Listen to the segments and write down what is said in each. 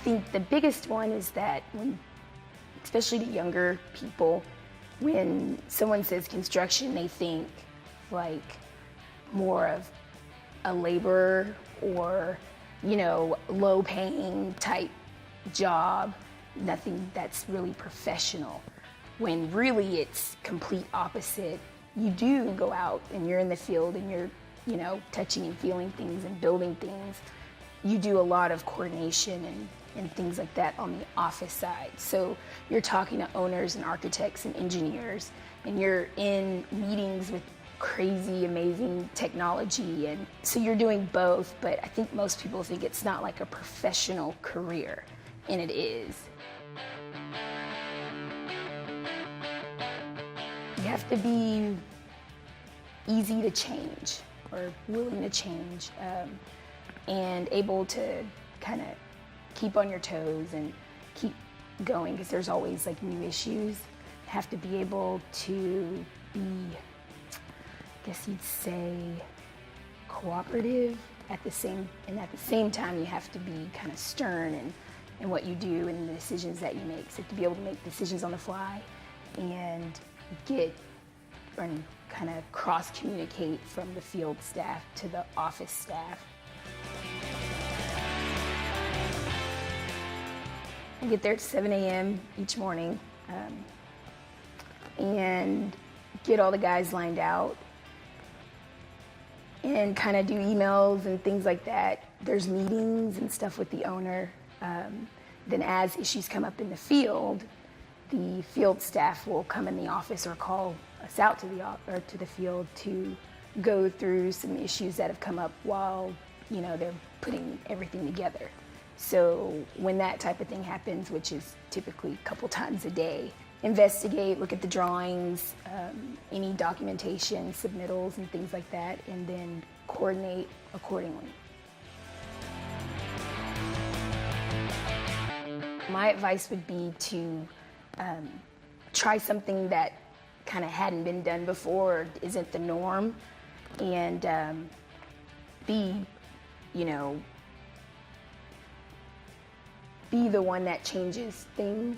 think the biggest one is that especially to younger people, when someone says construction, they think like more of a laborer or, low paying type job, nothing that's really professional. When really it's complete opposite. You do go out and you're in the field and you're, touching and feeling things and building things. You do a lot of coordination and things like that on the office side. So you're talking to owners and architects and engineers, and you're in meetings with crazy, amazing technology. And so you're doing both, but I think most people think it's not like a professional career, and it is. You have to be easy to change or willing to change, and able to kind of keep on your toes and keep going, because there's always like new issues. Have to be able to be, I guess you'd say, cooperative at the same time you have to be kind of stern in what you do and the decisions that you make. So to be able to make decisions on the fly and kind of cross-communicate from the field staff to the office staff. I get there at 7 a.m. each morning and get all the guys lined out and kind of do emails and things like that. There's meetings and stuff with the owner. Then as issues come up in the field staff will come in the office or call us out to the field to go through some issues that have come up while they're putting everything together. So when that type of thing happens, which is typically a couple times a day, investigate, look at the drawings, any documentation, submittals and things like that, and then coordinate accordingly. My advice would be to try something that kind of hadn't been done before or isn't the norm, and be the one that changes things.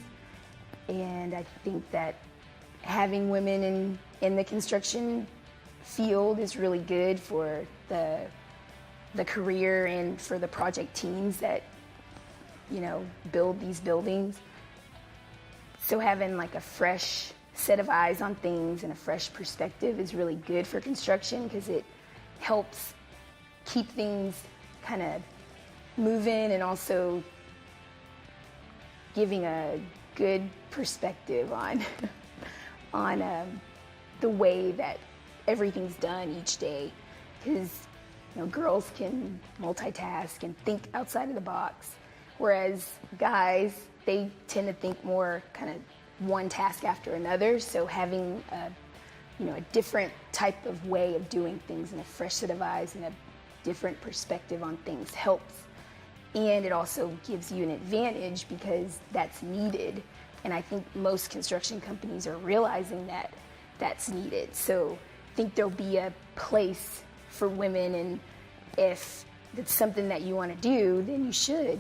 And I think that having women in the construction field is really good for the career and for the project teams that build these buildings. So having like a fresh set of eyes on things and a fresh perspective is really good for construction, because it helps keep things kind of moving and also giving a good perspective on the way that everything's done each day, because girls can multitask and think outside of the box, whereas guys, they tend to think more kind of one task after another. So having a different type of way of doing things and a fresh set of eyes and a different perspective on things helps. And it also gives you an advantage because that's needed. And I think most construction companies are realizing that that's needed. So I think there'll be a place for women, and if it's something that you want to do, then you should.